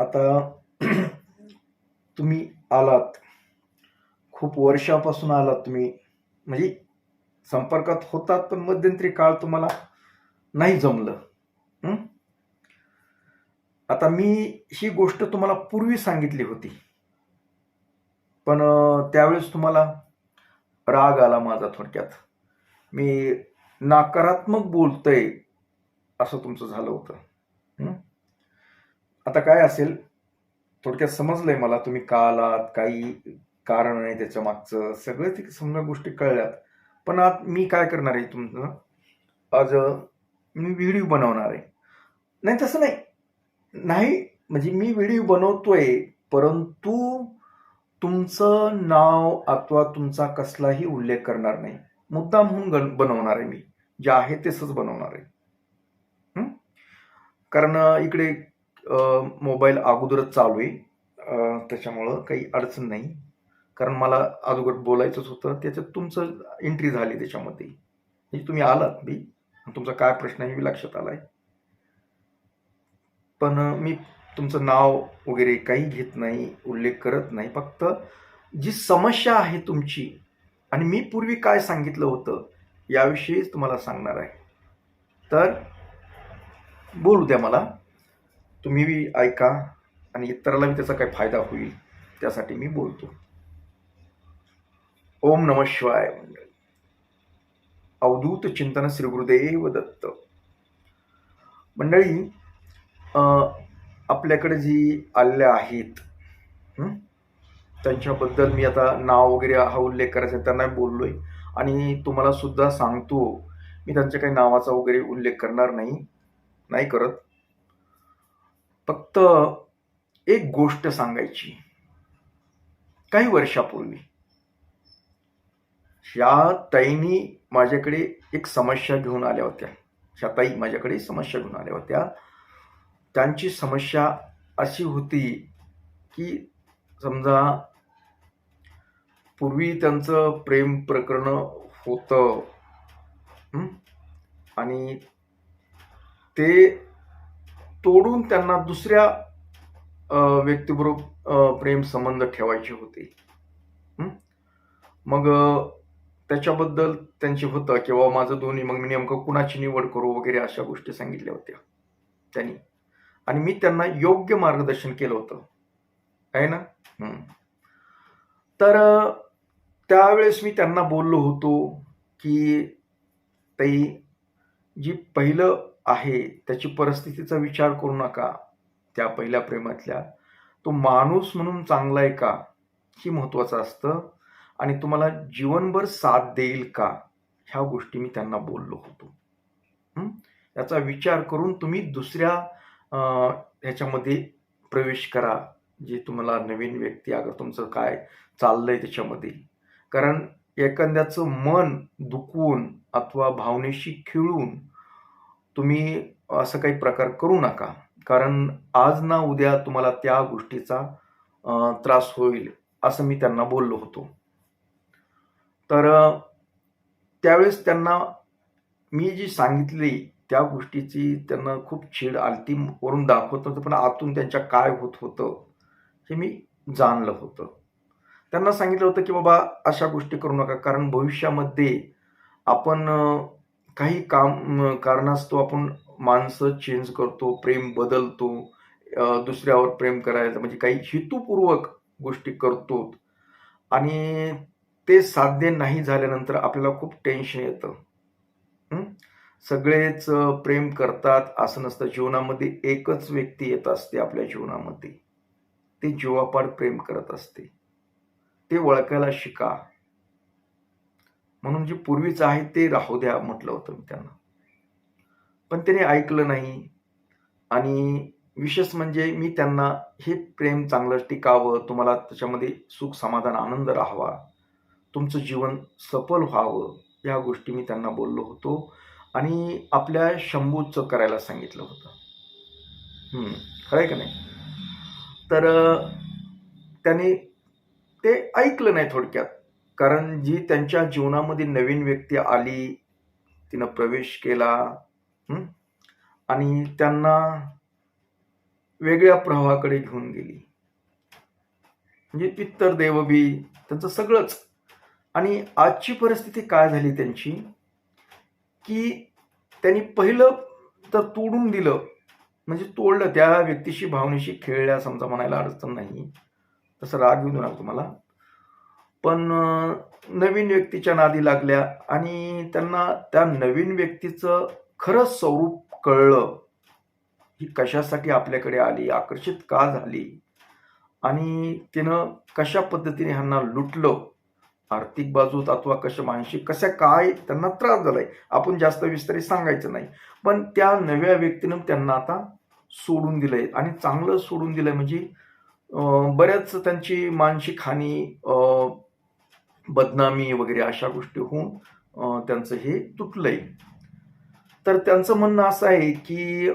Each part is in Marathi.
आता तुम्ही आलात, खूप वर्षापासून आलात तुम्ही, म्हणजे संपर्कात होतात, पण मध्यंतरी काळ तुम्हाला नाही जमलं. हं? आता मी ही गोष्ट तुम्हाला पूर्वी सांगितली होती, पण त्यावेळेस तुम्हाला राग आला माझा. थोडक्यात मी नकारात्मक बोलतोय असं तुमचं झालं होतं. हं? आता काय असेल, थोडक्यात समजलंय मला तुम्ही का आलात, काही कारण आहे त्याच्या मागचं, सगळं ते समजा गोष्टी कळल्यात. पण आज मी काय करणार आहे तुमचं, आज मी व्हिडिओ बनवणार आहे. नाही तसं नाही, नाही म्हणजे मी व्हिडिओ बनवतोय, परंतु तुमचं नाव अथवा तुमचा कसलाही उल्लेख करणार नाही. मुद्दाम म्हणून बनवणार आहे मी, जे आहे तेच बनवणार आहे. कारण इकडे मोबाईल अगोदरच चालू आहे, त्याच्यामुळं काही अडचण नाही. कारण मला अगोदर बोलायचंच होतं, त्याच्यात तुमचं एंट्री झाली त्याच्यामध्ये, म्हणजे तुम्ही आलात बी, तुमचा काय प्रश्न आहे लक्षात आलाय. पण मी तुमचं नाव वगैरे काही घेत नाही, उल्लेख करत नाही. फक्त जी समस्या आहे तुमची आणि मी पूर्वी काय सांगितलं होतं याविषयीच तुम्हाला सांगणार आहे. तर बोलू द्या मला, तुम्ही बी ऐका आणि इतराला बी त्याचा काही फायदा होईल, त्यासाठी मी बोलतो. ओम नमः शिवाय. अवधूत चिंतन श्री गुरुदेव दत्त. मंडळी, आपल्याकडे जी आलेल्या आहेत त्यांच्याबद्दल मी आता नाव वगैरे हा उल्लेख करायचा त्यांना बोललोय, आणि तुम्हाला सुद्धा सांगतो मी त्यांच्या काही नावाचा वगैरे उल्लेख करणार नाही करत. फक्त एक गोष्ट सांगायची. काही वर्षापूर्वी ह्या ताईंनी माझ्याकडे एक समस्या घेऊन आल्या होत्या. ह्या ताई माझ्याकडे समस्या घेऊन आल्या होत्या. त्यांची समस्या अशी होती की समजा पूर्वी त्यांचं प्रेम प्रकरण होतं आणि ते तोडून त्यांना दुसऱ्या व्यक्तीबरोबर प्रेम संबंध ठेवायचे होते. मग त्याच्याबद्दल त्यांचे होतं की बाबा माझं दोन्ही, मग मी नेमकं कुणाची निवड करू वगैरे अशा गोष्टी सांगितल्या होत्या त्यांनी, आणि मी त्यांना योग्य मार्गदर्शन केलं होतं, आहे ना. तर त्यावेळेस मी त्यांना बोललो होतो की ताई, जी पहिलं आहे त्याची परिस्थितीचा विचार करू नका. त्या पहिल्या प्रेमातल्या तो माणूस म्हणून चांगला आहे का हे महत्वाचं असतं, आणि तुम्हाला जीवनभर साथ देईल का, ह्या गोष्टी मी त्यांना बोललो होतो. याचा विचार करून तुम्ही दुसऱ्या ह्याच्यामध्ये प्रवेश करा, जे तुम्हाला नवीन व्यक्ती, अगर तुमचं काय चाललंय त्याच्यामध्ये. कारण एखाद्याचं मन दुखवून अथवा भावनेशी खिळून तुम्ही असं काही प्रकार करू नका, कारण आज ना उद्या तुम्हाला त्या गोष्टीचा त्रास होईल, असं मी त्यांना बोललो होतो. तर त्यावेळेस त्यांना मी जी सांगितली त्या गोष्टीची त्यांना खूप चीड आलती. वरून दाखवत होतं, पण आतून त्यांच्या काय होत होतं हे मी जाणलं होतं. त्यांना सांगितलं होतं की बाबा अशा गोष्टी करू नका, कारण भविष्यामध्ये आपण काही कारणास्तव आपण माणसं चेंज करतो, प्रेम बदलतो, दुसऱ्यावर प्रेम करायचं म्हणजे काही हेतुपूर्वक गोष्टी करतो, आणि ते साध्य नाही झाल्यानंतर आपल्याला खूप टेन्शन येतं. सगळेच प्रेम करतात असं नसतं. जीवनामध्ये एकच व्यक्ती येत असते आपल्या जीवनामध्ये, ते जीवापाड प्रेम करत असते. ते ओळखायला शिका. म्हणून जे पूर्वीच आहे ते राहू द्या म्हटलं होतं मी त्यांना, पण त्याने ऐकलं नाही. आणि विशेष म्हणजे मी त्यांना हे प्रेम चांगलं टिकावं, तुम्हाला त्याच्यामध्ये सुख समाधान आनंद राहावा, तुमचं जीवन सफल व्हावं, या गोष्टी मी त्यांना बोललो होतो. आणि आपल्या शंभूचं करायला सांगितलं होतं. खरंय का नाही. तर त्याने ते ऐकलं नाही थोडक्यात. कारण जी त्यांच्या जीवनामध्ये नवीन व्यक्ती आली, तिनं प्रवेश केला, आणि त्यांना वेगळ्या प्रवाहाकडे घेऊन गेली. म्हणजे पित्तर देवबी त्यांचं सगळंच. आणि आजची परिस्थिती काय झाली त्यांची, की त्यांनी पहिलं तर तोडून दिलं, म्हणजे तोडलं, त्या व्यक्तीशी भावनेशी खेळल्या समजा म्हणायला अडचण नाही, तसं राग येऊ नका तुम्हाला. पण नवीन व्यक्तीच्या नादी लागल्या आणि त्यांना त्या नवीन व्यक्तीचं खरंच स्वरूप कळलं, ही कशासाठी आपल्याकडे आली, आकर्षित का झाली आणि तिनं कशा पद्धतीने ह्यांना लुटलं, आर्थिक बाजूत अथवा कशा मानसिक कशा काय त्यांना त्रास झालाय, आपण जास्त विस्तारित सांगायचं नाही. पण त्या नव्या व्यक्तीनं त्यांना आता सोडून दिलंय आणि चांगलं सोडून दिलंय. म्हणजे बऱ्याच त्यांची मानसिक हानी, बदनामी वगैरे अशा गोष्टी होऊन त्यांचं हे तुटलंय. तर त्यांचं म्हणणं असं आहे की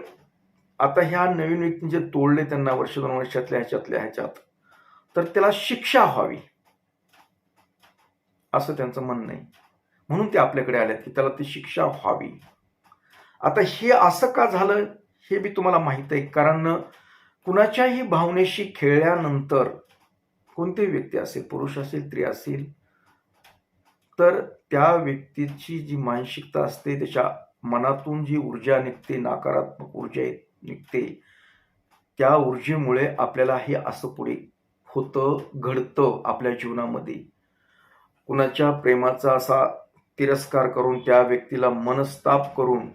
आता ह्या नवीन व्यक्तीने जे तोडले त्यांना वर्ष 2 वर्षातल्या ह्याच्यात, तर त्याला शिक्षा व्हावी असं त्यांचं म्हणणं आहे. म्हणून ते आपल्याकडे आलेत की त्याला ती शिक्षा व्हावी. आता हे असं का झालं हे बी तुम्हाला माहित आहे, कारण कुणाच्याही भावनेशी खेळल्यानंतर कोणतीही व्यक्ती असेल, पुरुष असेल, स्त्री असेल, तर त्या व्यक्तीची जी मानसिकता असते, त्याच्या मनातून जी ऊर्जा निघते, नकारात्मक ऊर्जा निघते, त्या ऊर्जेमुळे आपल्याला हे असं पुढे होतं, घडतं आपल्या जीवनामध्ये. कुणाच्या प्रेमाचा असा तिरस्कार करून, त्या व्यक्तीला मनस्ताप करून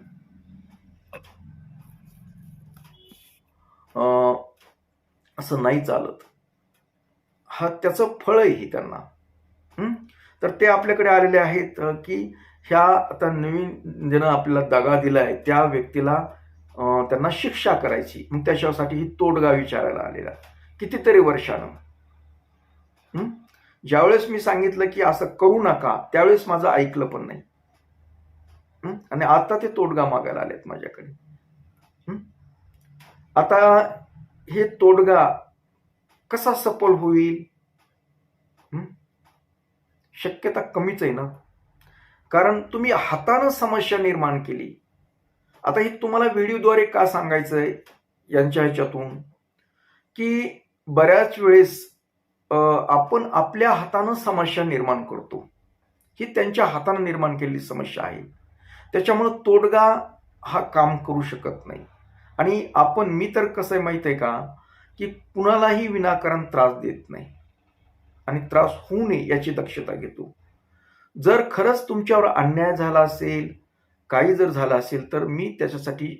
असं नाही चालत. हा त्याचं फळही हे त्यांना. तर ते आपल्याकडे आलेले आहेत की ह्या आता नवीन ज्यानं आपल्याला दगा दिलाय त्या व्यक्तीला त्यांना शिक्षा करायची. मग त्याच्यासाठी ही तोडगा विचारायला आलेला कितीतरी वर्षानं. ज्यावेळेस मी सांगितलं की असं करू नका, त्यावेळेस माझं ऐकलं पण नाही. आणि आता ते तोडगा मागायला आलेत माझ्याकडे. आता हे तोडगा कसा सफल होईल, शक्यता कमीच आहे ना, कारण तुम्ही हातानं समस्या निर्माण केली. आता हे तुम्हाला व्हिडिओद्वारे का सांगायचंय यांच्या ह्याच्यातून, की बऱ्याच वेळेस आपण आपल्या हातानं समस्या निर्माण करतो. ही त्यांच्या हातानं निर्माण केलेली समस्या आहे. त्याच्यामुळं तोडगा हा काम करू शकत नाही. आणि मी तर कसं आहे माहित आहे का, की कुणालाही विनाकारण त्रास देत नाही आणि त्रास होऊ नये याची दक्षता घेतो. जर खरंच तुमच्यावर अन्याय झाला असेल, काही जर झालं असेल, तर मी त्याच्यासाठी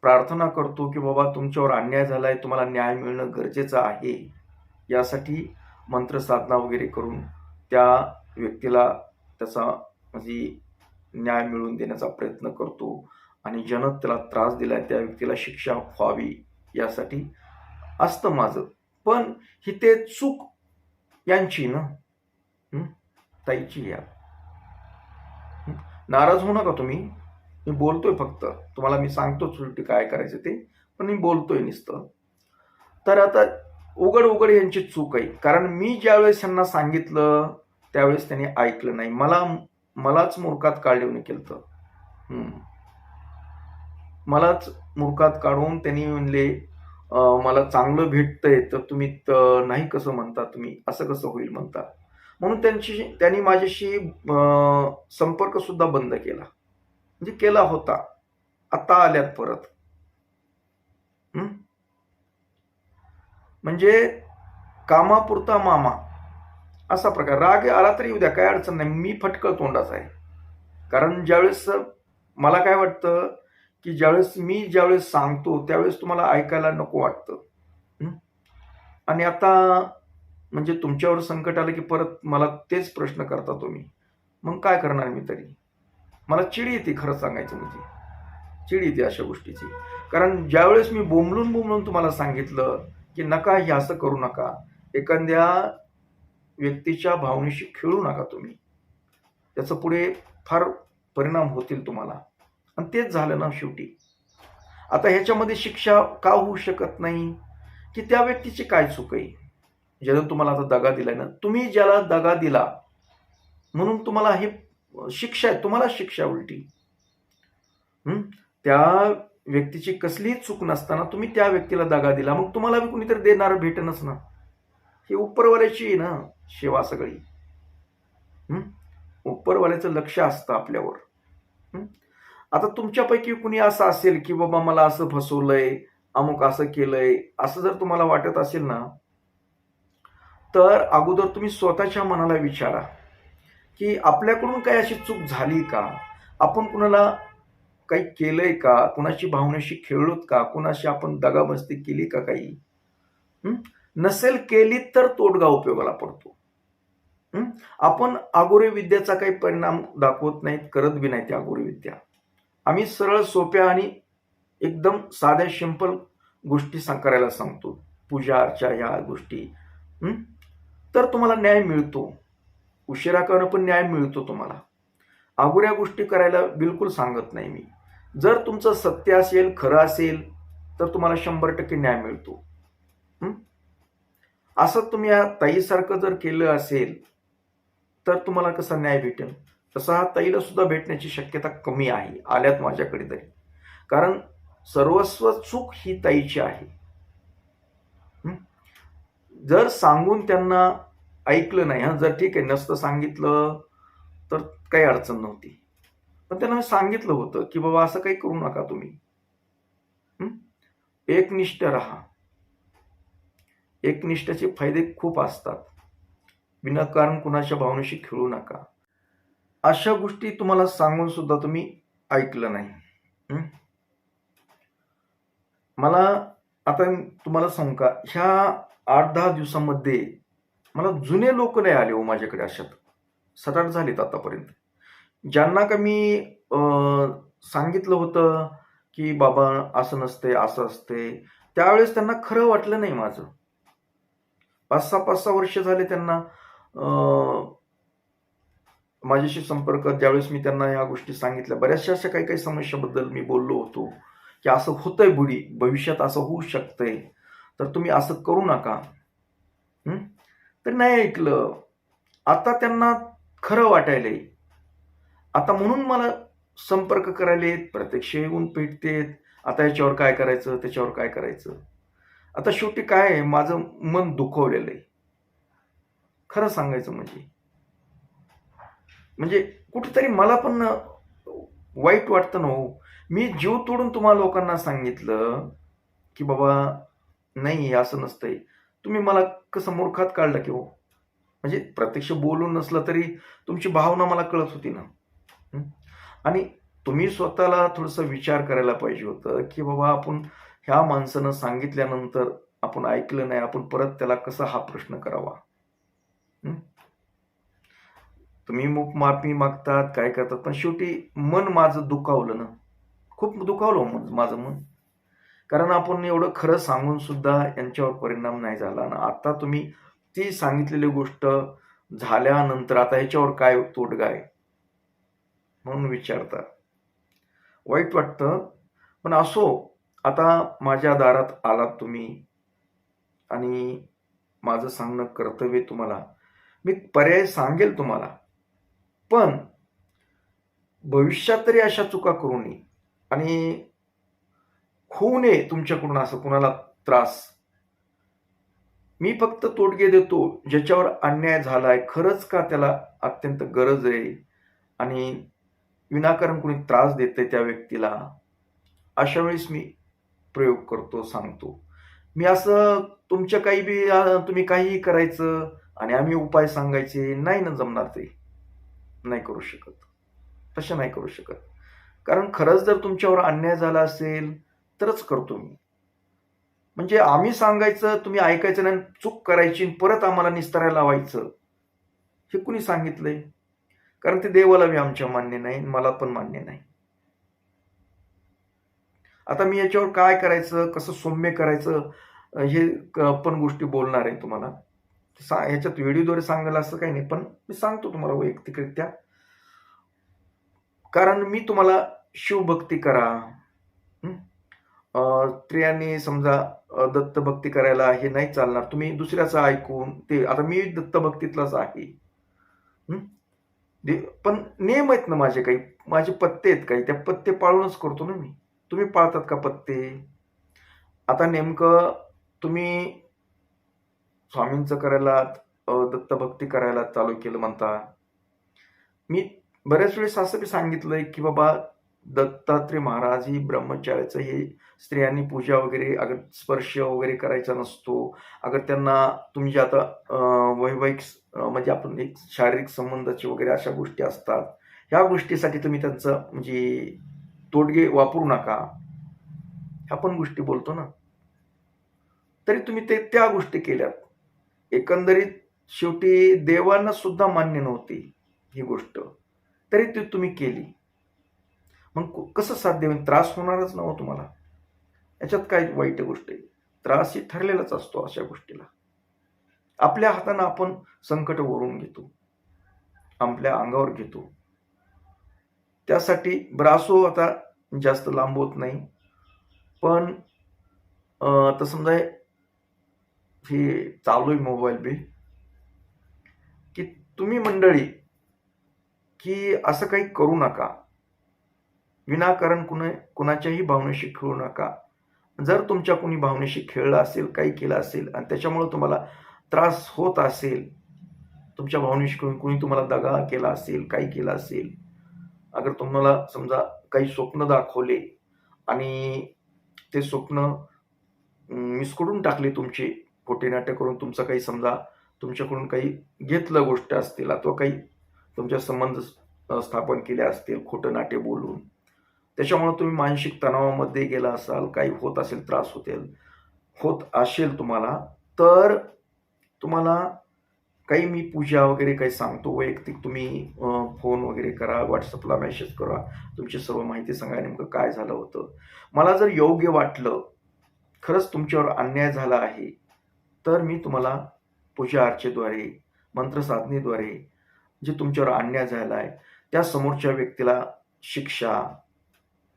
प्रार्थना करतो की बाबा तुमच्यावर अन्याय झालाय, तुम्हाला न्याय मिळणं गरजेचं आहे. यासाठी मंत्रसाधना वगैरे करून त्या व्यक्तीला त्याचा म्हणजे न्याय मिळवून देण्याचा प्रयत्न करतो आणि ज्यानं त्याला त्रास दिलाय त्या व्यक्तीला शिक्षा व्हावी यासाठी असतं माझं. पण ही ते चूक यांची ना, ताईची या. नाराज होऊ नका तुम्ही, मी बोलतोय फक्त तुम्हाला, मी सांगतोच उलटी काय करायचं ते, पण मी बोलतोय नुसतं. तर आता उघड उघड यांची चूक आहे, कारण मी ज्यावेळेस यांना सांगितलं त्यावेळेस त्यांनी ऐकलं नाही. मलाच मूर्खात काढून केलं. मलाच मूर्खात काढून त्यांनी म्हणले मला चांगलं भेटतंय तर तुम्ही नाही कसं म्हणता, तुम्ही असं कसं होईल म्हणता. म्हणून त्यांनी माझ्याशी संपर्क सुद्धा बंद केला, म्हणजे केला होता. आता आल्यात परत. म्हणजे कामापुरता मामा असा प्रकार. राग आला तरी उद्या काय अडचण नाही, मी फटकळ तोंडाचा आहे. कारण ज्यावेळेस मला काय वाटतं की ज्यावेळेस सांगतो त्यावेळेस तुम्हाला ऐकायला नको वाटतं. आणि आता म्हणजे तुमच्यावर संकट आलं की परत मला तेच प्रश्न करता तुम्ही, मग काय करणार मी तरी. मला चिड येते, खरं सांगायचं म्हणजे चिड येते अशा गोष्टीची. कारण ज्यावेळेस मी बोंबलून तुम्हाला सांगितलं की नका, हे असं करू नका, एखाद्या व्यक्तीच्या भावनेशी खेळू नका तुम्ही, त्याचं पुढे फार परिणाम होतील तुम्हाला. आणि तेच झालं ना शेवटी. आता ह्याच्यामध्ये शिक्षा का होऊ शकत नाही, की त्या व्यक्तीची काय चूक आहे ज्यानं तुम्हाला आता दगा दिलाय ना. तुम्ही ज्याला दगा दिला म्हणून तुम्हाला हे शिक्षा आहे, तुम्हाला शिक्षा उलटी. त्या व्यक्तीची कसलीही चूक नसताना तुम्ही त्या व्यक्तीला दगा दिला, मग तुम्हाला बी कुणीतरी देणार भेटणच ना. ही उपरवाल्याची आहे ना सेवा सगळी. उपरवाल्याचं लक्ष असतं आपल्यावर. आता तुमच्यापैकी कुणी असं असेल की बाबा मला असं फसवलंय, अमुक असं केलंय, असं जर तुम्हाला वाटत असेल ना, तर अगोदर तुम्ही स्वतःच्या मनाला विचारा की आपल्याकडून काही अशी चूक झाली का? आपण कुणाला काही केलंय का? कुणाची भावनेशी खेळलोत का? कुणाशी आपण दगामस्ती केली का काही? नसेल केली तर तोडगा उपयोगाला पडतो. आपण अघोरी विद्येचा काही परिणाम दाखवत नाहीत, करत बी नाही त्या अघोरी विद्या. आम्ही सरळ सोप्या आणि एकदम साध्या सिंपल गोष्टी करायला सांगतो. पूजा अर्चा ह्या गोष्टी. तर तुम्हाला न्याय मिळतो. उशिरा करणं पण न्याय मिळतो तुम्हाला. अघोऱ्या गोष्टी करायला बिलकुल सांगत नाही मी. जर तुमचं सत्य असेल, खरं असेल, तर तुम्हाला 100% न्याय मिळतो. असं तुम्ही या ताईसारखं जर केलं असेल तर तुम्हाला कसा न्याय भेटेल? तसा हा ताईला सुद्धा भेटण्याची शक्यता कमी आहे, आल्यात माझ्याकडे तरी. कारण सर्वस्व चूक ही ताईची आहे. जर सांगून त्यांना ऐकलं नाही, जर ठीक आहे नसतं सांगितलं तर काही अडचण नव्हती, पण त्यांना मी सांगितलं होतं की बाबा असं काही करू नका तुम्ही. एकनिष्ठ राहा. एकनिष्ठाचे फायदे खूप असतात. विनाकारण कुणाच्या भावनेशी खेळू नका. अशा गोष्टी तुम्हाला सांगून सुद्धा तुम्ही ऐकलं नाही. मला आता तुम्हाला सांगू का, ह्या 8-10 दिवसामध्ये मला जुने लोक नाही आले हो माझ्याकडे. अशात 7-8 झालेत आतापर्यंत, ज्यांना का मी सांगितलं होतं की बाबा असं नसते, असं असते. त्यावेळेस त्यांना खरं वाटलं नाही माझं. 5-6 वर्ष झाले त्यांना माझ्याशी संपर्क. ज्यावेळेस मी त्यांना ह्या गोष्टी सांगितल्या, बऱ्याचशा अशा काही काही समस्याबद्दल मी बोललो होतो की असं होतंय बुडी, भविष्यात असं होऊ शकतंय, तर तुम्ही असं करू नका. तर नाही ऐकलं. आता त्यांना खरं वाटायलंय. आता म्हणून मला संपर्क करायलेत, प्रत्यक्ष येऊन भेटतेत. आता याच्यावर काय करायचं, त्याच्यावर काय करायचं. आता शेवटी काय आहे, माझं मन दुखवलेलं आहे खरं सांगायचं म्हणजे कुठेतरी मला पण वाईट वाटतं ना हो. मी जीव तोडून तुम्हाला लोकांना सांगितलं की बाबा नाही असं नसतंय, तुम्ही मला कसं मूर्खात काढलं की हो. म्हणजे प्रत्यक्ष बोलून नसलं तरी तुमची भावना मला कळत होती ना. आणि तुम्ही स्वतःला थोडंसं विचार करायला पाहिजे होतं की बाबा आपण ह्या माणसानं सांगितल्यानंतर आपण ऐकलं नाही, आपण परत त्याला कसा हा प्रश्न करावा. तुम्ही माफी मागतात, काय करतात, पण शेवटी मन माझं दुखावलं ना, खूप दुखावलं माझं मन. कारण आपण एवढं खरं सांगून सुद्धा यांच्यावर परिणाम नाही झाला ना. आता तुम्ही ती सांगितलेली गोष्ट झाल्यानंतर आता ह्याच्यावर काय तोडगा आहे म्हणून विचारता. वाईट वाटतं, पण असो. आता माझ्या दारात आलात तुम्ही आणि माझं सांगणं कर्तव्य तुम्हाला. मी पर्याय सांगेल तुम्हाला, पण भविष्यात तरी अशा चुका करू नये आणि होऊ नये तुमच्याकडून असं कुणाला त्रास. मी फक्त तोडगे देतो ज्याच्यावर अन्याय झालाय, खरंच का त्याला अत्यंत गरज आहे आणि विनाकारण कुणी त्रास देतंय त्या व्यक्तीला, अशा वेळेस मी प्रयोग करतो, सांगतो. मी असं तुमच्या काही बी तुम्ही काहीही करायचं आणि आम्ही उपाय सांगायचे नाही ना, जमणार ते. नाही करू शकत, तसं नाही करू शकत. कारण खरंच जर तुमच्यावर अन्याय झाला असेल तरच करतो मी. म्हणजे आम्ही सांगायचं, तुम्ही ऐकायचं नाही, चूक करायची परत आम्हाला निस्तारायला लावायचं, हे कुणी सांगितलंय? कारण ते देवाला बी आमच्या मान्य नाही, मला पण मान्य नाही. आता मी याच्यावर काय करायचं, कसं सौम्य करायचं, हे पण गोष्टी बोलणार आहे तुम्हाला. ह्याच्यात व्हिडिओद्वारे सांगायला असं काही नाही, पण मी सांगतो तुम्हाला वैयक्तिकरित्या. कारण मी तुम्हाला शिवभक्ती करा, स्त्रियांनी समजा दत्तभक्ती करायला हे नाही चालणार, तुम्ही दुसऱ्याचं ऐकून ते. आता मी दत्तभक्तीतलाच आहे, पण नियम आहेत ना माझे, काही माझे पत्ते आहेत काही, त्या पत्ते पाळूनच करतो ना मी. तुम्ही पाळतात का पत्ते? आता नेमकं तुम्ही स्वामींचं करायला दत्तभक्ती करायला चालू केलं म्हणता. मी बऱ्याच वेळेस असं बी सांगितलंय, की बाबा दत्तात्रय महाराज ही ब्रह्मचार्याचं हे स्त्रियांनी पूजा वगैरे अगर स्पर्श वगैरे करायचा नसतो. अगर त्यांना तुम्ही जे आता वैवाहिक म्हणजे आपण एक शारीरिक संबंधाचे वगैरे अशा गोष्टी असतात. ह्या गोष्टीसाठी तुम्ही त्यांचं म्हणजे तोडगे वापरू नका. ह्या पण गोष्टी बोलतो ना. तरी तुम्ही त्या गोष्टी केल्यात. एकंदरीत शेवटी देवांना सुद्धा मान्य नव्हती ही गोष्ट. तरी ती तुम्ही केली. मग कसं साध्य होईल? त्रास होणारच ना हो तुम्हाला. याच्यात काय वाईट गोष्ट आहे? त्रास ही ठरलेलाच असतो अशा गोष्टीला. आपल्या हातानं आपण संकट ओढवून घेतो. आपल्या अंगावर घेतो. त्यासाठी ब्रासो आता जास्त लांब होत नाही. पण आता समजा हे चालू आहे मोबाईल बी, की तुम्ही मंडळी की असं काही करू नका. विनाकारण कुणाच्याही भावनेशी खेळू नका. जर तुमच्या कुणी भावनेशी खेळलं असेल, काही केलं असेल आणि त्याच्यामुळे तुम्हाला त्रास होत असेल, तुमच्या भावनेशी खेळून कुणी तुम्हाला दगा केला असेल, काही केलं असेल, अगर तुम्हाला समजा काही स्वप्न दाखवले आणि ते स्वप्न मिसकडून टाकले तुमचे, खोटे नाटक करून तुमचं काही समजा तुमच्याकडून काही घेतलं गोष्ट असतील अथवा काही तुमच्या संबंध स्थापन केले असतील खोटं नाटे बोलून, त्याच्यामुळे तुम्ही मानसिक तणावामध्ये गेला असाल, काही होत असेल, त्रास होत असेल तुम्हाला, तर तुम्हाला काही मी पूजा वगैरे काही सांगतो. वैयक्तिक तुम्ही फोन वगैरे करा, व्हॉट्सअपला मेसेज करा, तुमची सर्व माहिती सांगा नेमकं काय झालं होतं. मला जर योग्य वाटलं, खरंच तुमच्यावर अन्याय झाला आहे, तर मी तुम्हाला पूजा अर्चेद्वारे, मंत्रसाधनेद्वारे जे तुमच्यावर अन्याय झाला आहे त्या समोरच्या व्यक्तीला शिक्षा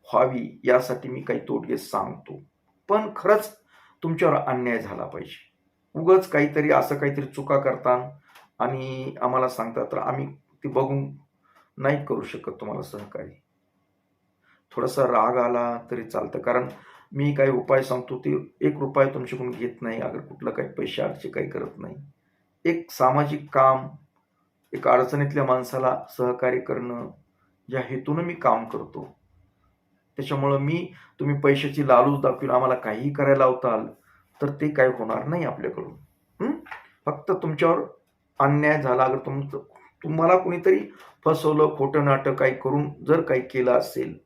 व्हावी यासाठी मी काही तोडगे सांगतो. पण खरंच तुमच्यावर अन्याय झाला पाहिजे. उगाच काहीतरी असं काहीतरी चुका करता आणि आम्हाला सांगता, तर आम्ही ते बघून नाही करू शकत तुम्हाला सहकार्य. थोडासा राग आला तरी चालतं, कारण मी काही उपाय सांगतो ते ₹1 तुमच्याकडून घेत नाही. अगर कुठलं काही पैशाचे काही करत नाही. एक सामाजिक काम, एक अडचणीतल्या माणसाला सहकार्य करणं या हेतूनं मी काम करतो. त्याच्यामुळं तुम्ही पैशाची लालूच दाखवून आम्हाला काहीही करायला लावताल, तर ते काही होणार नाही आपल्याकडून. फक्त तुमच्यावर अन्याय झाला, अगर तुम्हाला कुणीतरी फसवलं, खोटं नाटक काही करून जर काही केलं असेल,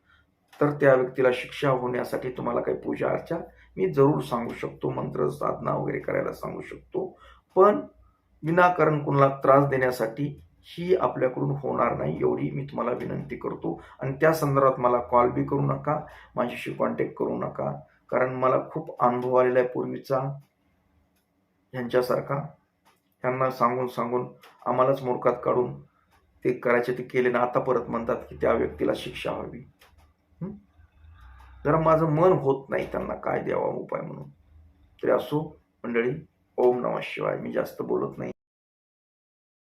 तर त्या व्यक्तीला शिक्षा होण्यासाठी तुम्हाला काही पूजा अर्चा मी जरूर सांगू शकतो, मंत्र साधना वगैरे करायला सांगू शकतो. पण विनाकारण कुणाला त्रास देण्यासाठी ही आपल्याकडून होणार नाही, एवढी मी तुम्हाला विनंती करतो. आणि त्या संदर्भात मला कॉल बी करू नका, माझ्याशी कॉन्टॅक्ट करू नका, कारण मला खूप अनुभव आलेला आहे पूर्वीचा ह्यांच्यासारखा. त्यांना सांगून आम्हालाच मोर्कात काढून ते करायचे ते केले ना, आता परत म्हणतात की त्या व्यक्तीला शिक्षा व्हावी. जरा माझं मन होत नाही त्यांना काय द्यावा उपाय म्हणून. तरी असो मंडळी, ओम नमः शिवाय. मी जास्त बोलत नाही.